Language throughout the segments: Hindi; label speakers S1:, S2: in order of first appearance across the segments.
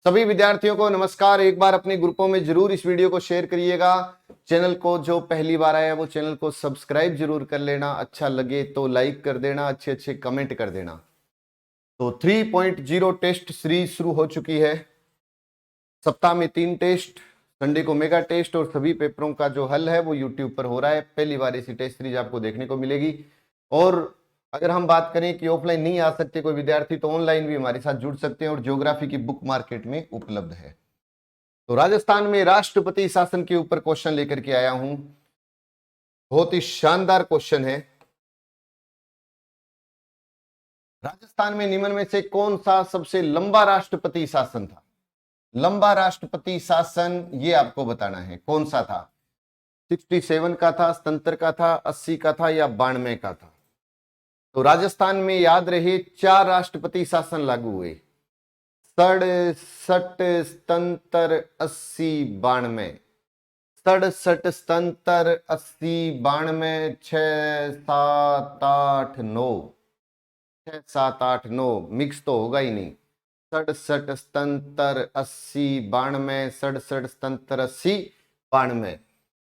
S1: सभी विद्यार्थियों को नमस्कार। एक बार अपने ग्रुपों में जरूर इस वीडियो को शेयर करिएगा। चैनल को जो पहली बार आया वो चैनल को सब्सक्राइब जरूर कर लेना। अच्छा लगे तो लाइक कर देना, अच्छे अच्छे कमेंट कर देना। तो 3.0 टेस्ट सीरीज शुरू हो चुकी है। सप्ताह में 3 टेस्ट, संडे को मेगा टेस्ट और सभी पेपरों का जो हल है वो यूट्यूब पर हो रहा है। पहली बार ऐसी टेस्ट सीरीज आपको देखने को मिलेगी। और अगर हम बात करें कि ऑफलाइन नहीं आ सकते कोई विद्यार्थी तो ऑनलाइन भी हमारे साथ जुड़ सकते हैं और ज्योग्राफी की बुक मार्केट में उपलब्ध है। तो राजस्थान में राष्ट्रपति शासन के ऊपर क्वेश्चन लेकर के आया हूं। बहुत ही शानदार क्वेश्चन है। राजस्थान में निम्न में से कौन सा सबसे लंबा राष्ट्रपति शासन था? लंबा राष्ट्रपति शासन ये आपको बताना है कौन सा था। 67 का था, 77 का था, 80 का था या 92 का था। तो राजस्थान में याद रहे 4 राष्ट्रपति शासन लागू हुए। 67, 77, 80, 92। 67, 77, 80, 92, 6, 7, 8, 9। 6, 7, 8, 9 मिक्स तो होगा ही नहीं। 67, 77, 80, 92, 67, 77, 80, 92।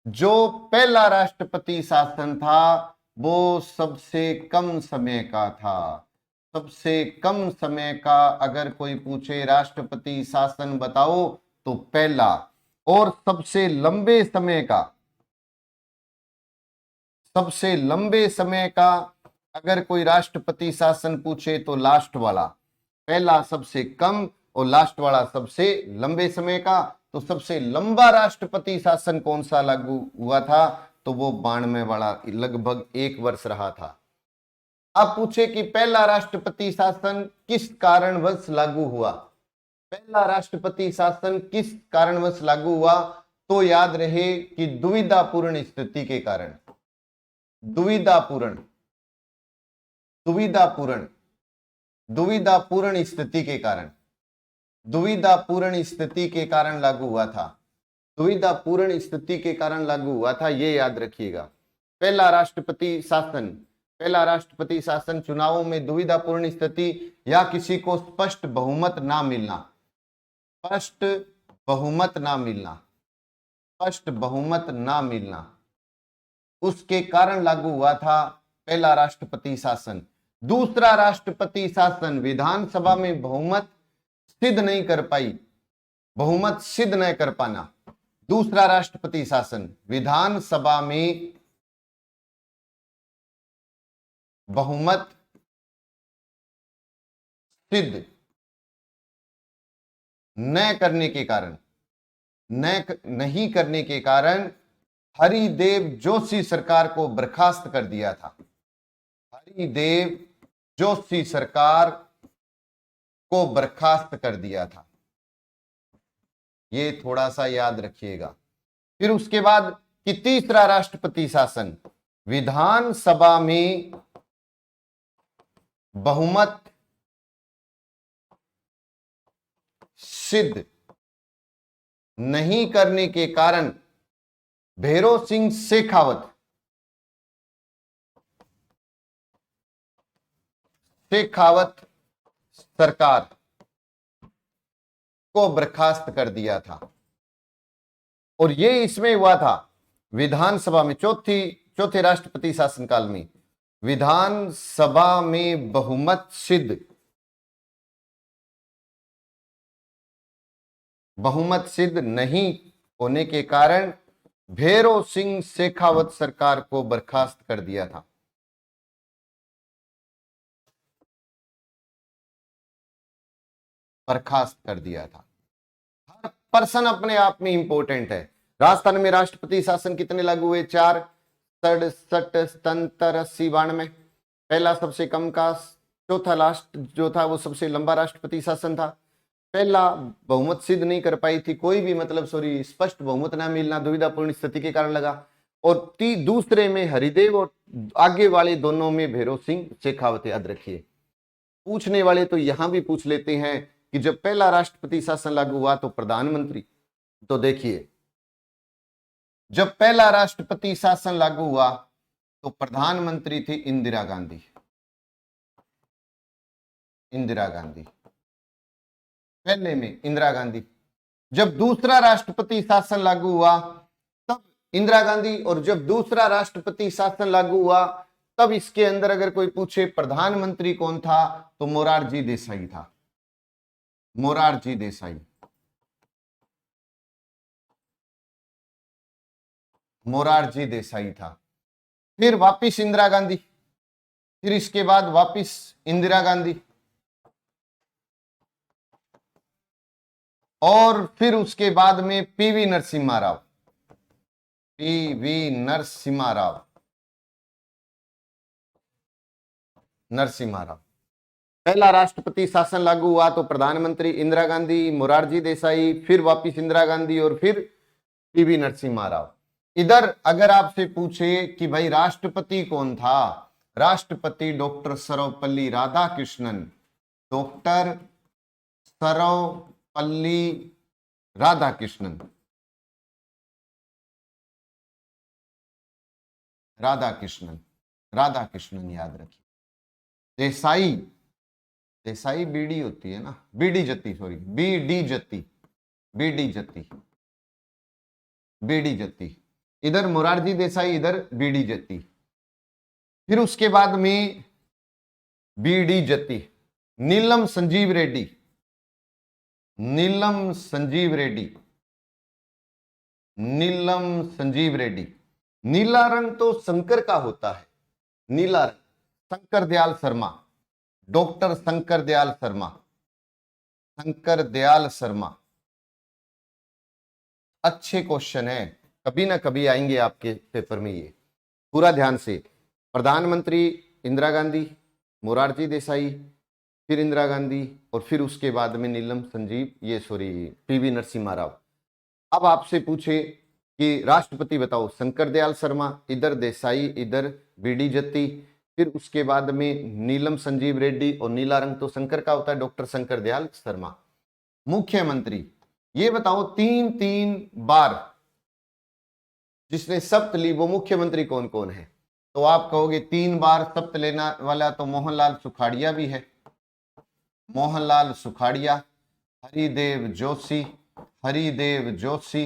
S1: जो पहला राष्ट्रपति शासन था वो सबसे कम समय का था। सबसे कम समय का अगर कोई पूछे राष्ट्रपति शासन बताओ तो पहला। और सबसे लंबे समय का, सबसे लंबे समय का अगर कोई राष्ट्रपति शासन पूछे तो लास्ट वाला। पहला सबसे कम और लास्ट वाला सबसे लंबे समय का। तो सबसे लंबा राष्ट्रपति शासन कौन सा लागू हुआ था? तो वो 92 वाला, लगभग 1 वर्ष रहा था। अब पूछे कि पहला राष्ट्रपति शासन किस कारणवश लागू हुआ? पहला राष्ट्रपति शासन किस कारणवश लागू हुआ? तो याद रहे कि दुविधापूर्ण स्थिति के कारण। दुविधापूर्ण, दुविधापूर्ण, दुविधापूर्ण स्थिति के कारण, दुविधापूर्ण स्थिति के कारण लागू हुआ था। दुविधापूर्ण स्थिति के कारण लागू हुआ था, ये याद रखिएगा। पहला राष्ट्रपति शासन, पहला राष्ट्रपति शासन चुनावों में दुविधापूर्ण स्थिति या किसी को स्पष्ट बहुमत ना मिलना, स्पष्ट बहुमत ना मिलना, स्पष्ट बहुमत ना मिलना, उसके कारण लागू हुआ था पहला राष्ट्रपति शासन। दूसरा राष्ट्रपति शासन विधानसभा में बहुमत सिद्ध नहीं कर पाई, बहुमत सिद्ध नहीं कर पाना। दूसरा राष्ट्रपति शासन विधानसभा में बहुमत सिद्ध न करने के कारण, नहीं करने के कारण हरिदेव जोशी सरकार को बर्खास्त कर दिया था। हरिदेव जोशी सरकार को बर्खास्त कर दिया था, ये थोड़ा सा याद रखिएगा। फिर उसके बाद कि तीसरा राष्ट्रपति शासन विधानसभा में बहुमत सिद्ध नहीं करने के कारण भैरों सिंह शेखावत सरकार को बर्खास्त कर दिया था। और ये इसमें हुआ था विधानसभा में, चौथे राष्ट्रपति शासनकाल में विधानसभा में बहुमत सिद्ध नहीं होने के कारण भैरों सिंह शेखावत सरकार को बर्खास्त कर दिया था। बर्खास्त कर दिया था। हर पर्सन अपने आप में इंपॉर्टेंट है। राजस्थान में राष्ट्रपति शासन कितने लागू हुए? 4, 67, 77, 80, 92। पहला सबसे कम का, चौथा लास्ट जो था वो सबसे लंबा राष्ट्रपति शासन था। पहला बहुमत सिद्ध नहीं कर पाई थी कोई भी, मतलब स्पष्ट बहुमत ना मिलना, दुविधापूर्ण स्थिति के कारण लगा। और दूसरे में हरिदेव और आगे वाले दोनों में भैरों सिंह शेखावत। याद रखिए, पूछने वाले तो यहां भी पूछ लेते हैं कि जब पहला राष्ट्रपति शासन लागू हुआ तो प्रधानमंत्री, तो देखिए जब पहला राष्ट्रपति शासन लागू हुआ तो प्रधानमंत्री थी इंदिरा गांधी। इंदिरा गांधी पहले में इंदिरा गांधी। जब दूसरा राष्ट्रपति शासन लागू हुआ तब इंदिरा गांधी, और जब दूसरा राष्ट्रपति शासन लागू हुआ तब इसके अंदर अगर कोई पूछे प्रधानमंत्री कौन था तो मोरारजी देसाई था, मोरारजी देसाई, मोरारजी देसाई था। फिर वापिस इंदिरा गांधी, फिर इसके बाद वापिस इंदिरा गांधी, और फिर उसके बाद में पीवी नरसिम्हा राव, पीवी नरसिम्हा राव, नरसिम्हा राव। पहला राष्ट्रपति शासन लागू हुआ तो प्रधानमंत्री इंदिरा गांधी, मोरारजी देसाई, फिर वापिस इंदिरा गांधी और फिर पीवी नरसिम्हा राव। इधर अगर आपसे पूछे कि भाई राष्ट्रपति कौन था, राष्ट्रपति डॉक्टर सर्वपल्ली राधाकृष्णन, डॉक्टर सर्वपल्ली राधाकृष्णन, राधाकृष्णन, राधाकृष्णन याद रखिए। देसाई, देसाई बीडी होती है ना, B D Jatti, sorry B D Jatti, B D Jatti, B D Jatti. इधर मोरारजी देसाई, इधर बीडी जत्ती। फिर उसके बाद में बीडी जत्ती, नीलम संजीव रेड्डी, नीलम संजीव रेड्डी, नीलम संजीव रेड्डी। नीला रंग तो शंकर का होता है, नीला रंग, शंकर दयाल शर्मा, डॉक्टर शंकर दयाल शर्मा, शंकर दयाल शर्मा। अच्छे क्वेश्चन है, कभी ना कभी आएंगे आपके पेपर में ये, पूरा ध्यान से। प्रधानमंत्री इंदिरा गांधी, मोरारजी देसाई, फिर इंदिरा गांधी, और फिर उसके बाद में नीलम संजीव, ये सॉरी पीवी नरसिम्हा राव। अब आपसे पूछे कि राष्ट्रपति बताओ, शंकर दयाल शर्मा, इधर देसाई, इधर बीडी जत्ती, फिर उसके बाद में नीलम संजीव रेड्डी, और नीला रंग तो शंकर का होता है, डॉक्टर शंकर दयाल शर्मा। मुख्यमंत्री ये बताओ, तीन तीन बार जिसने शपथ ली वो मुख्यमंत्री कौन कौन है? तो आप कहोगे 3 बार शपथ लेने वाला तो मोहनलाल सुखाड़िया भी है, मोहनलाल सुखाड़िया, हरिदेव जोशी, हरिदेव जोशी,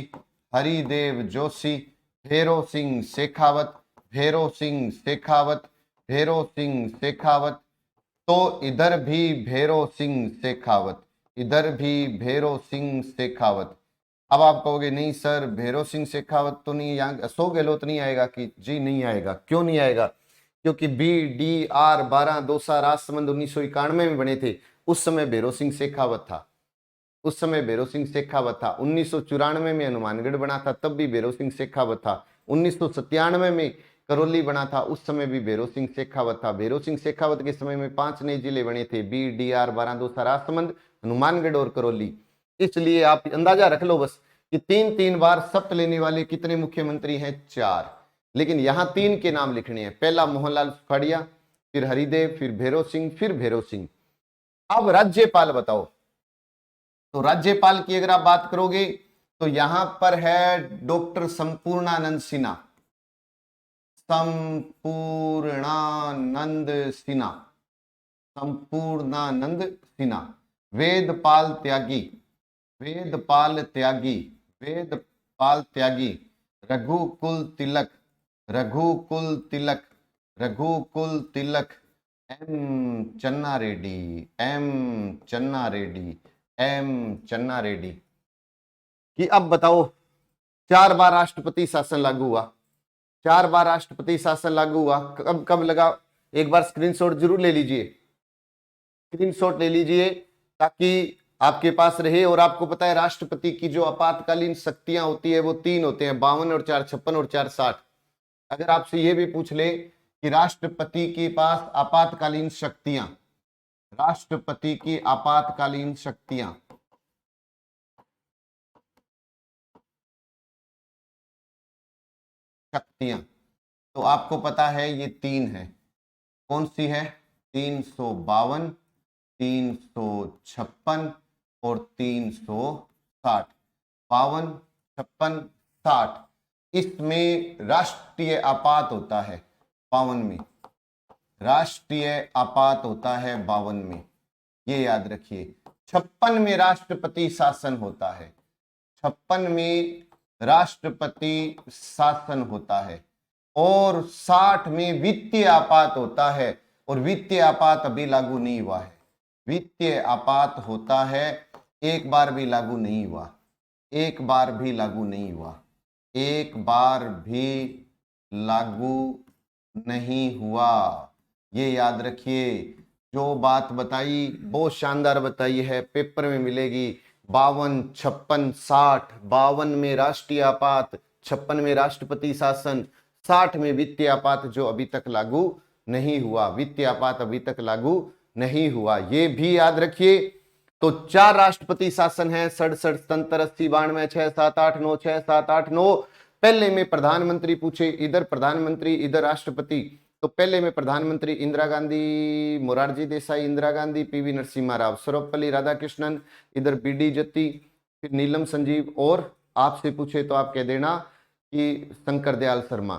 S1: हरिदेव जोशी, भैरव सिंह शेखावत, भैरव सिंह शेखावत, भैरव सिंह शेखावत। तो इधर भी भैरव सिंह शेखावत, इधर भी भैरव सिंह शेखावत। अब आप कहोगे नहीं सर भैरव सिंह शेखावत तो नहीं, यहाँ अशोक गहलोत नहीं आएगा कि? जी नहीं आएगा। क्यों नहीं आएगा? क्योंकि BDR 12 दौसा राजसमंद 1991 में बने थे, उस समय भैरव सिंह शेखावत था, उस समय भैरव सिंह शेखावत था। 1994 में हनुमानगढ़ बना था, तब भी भैरव सिंह शेखावत था। 1997 में करौली बना था, उस समय भी भैरव सिंह शेखावत था। भैरव सिंह शेखावत के समय में 5 नए जिले बने थे, BDR 12 दौसा राजसमंद, हनुमानगढ़ और करौली। इसलिए आप अंदाजा रख लो बस कि 3 बार शपथ लेने वाले कितने मुख्यमंत्री हैं? 4। लेकिन यहां 3 के नाम लिखने हैं, पहला मोहनलाल सुखाड़िया, फिर हरिदेव, फिर भैरव सिंह, फिर भैरव सिंह। अब राज्यपाल बताओ, तो राज्यपाल की अगर आप बात करोगे तो यहां पर है डॉक्टर संपूर्णानंद सिन्हा, संपूर्णानंद सिन्हा, संपूर्णानंद सिन्हा। वेदपाल त्यागी, वेदपाल त्यागी, वेदपाल त्यागी। रघुकुल तिलक, रघुकुल तिलक, रघुकुल तिलक। M चन्ना रेड्डी, M चन्ना रेड्डी, M चन्ना रेड्डी। कि अब बताओ 4 बार राष्ट्रपति शासन लागू हुआ, 4 बार राष्ट्रपति शासन लागू हुआ। कब कब लगा? एक बार स्क्रीनशॉट जरूर ले लीजिए, स्क्रीनशॉट ले लीजिए ताकि आपके पास रहे। और आपको पता है राष्ट्रपति की जो आपातकालीन शक्तियां होती है वो 3 होते हैं, 52 और 4 56 और 4 60। अगर आपसे ये भी पूछ ले कि राष्ट्रपति के पास आपातकालीन शक्तियां, राष्ट्रपति की आपातकालीन शक्तियां, शक्तियां, तो आपको पता है ये 3 है। कौन सी है? 352, 356 और 360। 52, 56, 60। इसमें राष्ट्रीय आपात होता है 52 में, राष्ट्रीय आपात होता है 52 में, ये याद रखिए। 56 में राष्ट्रपति शासन होता है, 56 में राष्ट्रपति शासन होता है, और 60 में वित्तीय आपात होता है, और वित्तीय आपात अभी लागू नहीं हुआ है। वित्तीय आपात होता है, एक बार भी लागू नहीं हुआ, एक बार भी लागू नहीं हुआ, एक बार भी लागू नहीं हुआ। ये याद रखिए, जो बात बताई बहुत शानदार बताई है, पेपर में मिलेगी। 52, 56, 60, 52 में राष्ट्रीय आपात, 56 में राष्ट्रपति शासन, 60 में वित्तीय आपात जो अभी तक लागू नहीं हुआ, वित्तीय आपात अभी तक लागू नहीं हुआ, ये भी याद रखिए। तो 4 राष्ट्रपति शासन है, 67, 77, 80, 92, 6, 7, 8, 9, 6, 7, 8, 9। पहले में प्रधानमंत्री पूछे, इधर प्रधानमंत्री इधर राष्ट्रपति, तो पहले में प्रधानमंत्री इंदिरा गांधी, मोरारजी देसाई, इंदिरा गांधी, पीवी नरसिम्हा राव, सर्वपल्ली राधाकृष्णन, इधर बीडी जत्ती, फिर नीलम संजीव, और आपसे पूछे तो आप कह देना कि शंकर दयाल शर्मा।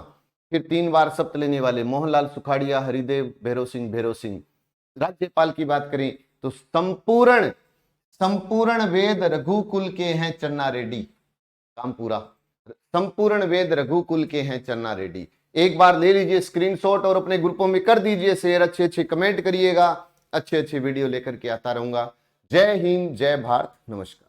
S1: फिर 3 बार शपथ लेने वाले मोहनलाल सुखाड़िया, हरिदेव, भैरव सिंह। राज्यपाल की बात करें तो संपूर्ण वेद रघुकुल के हैं चन्ना रेड्डी, काम पूरा। संपूर्ण वेद रघुकुल के हैं चन्ना रेड्डी। एक बार ले लीजिए स्क्रीनशॉट और अपने ग्रुपों में कर दीजिए शेयर, अच्छे अच्छे कमेंट करिएगा, अच्छे अच्छे वीडियो लेकर के आता रहूंगा। जय हिंद, जय भारत, नमस्कार।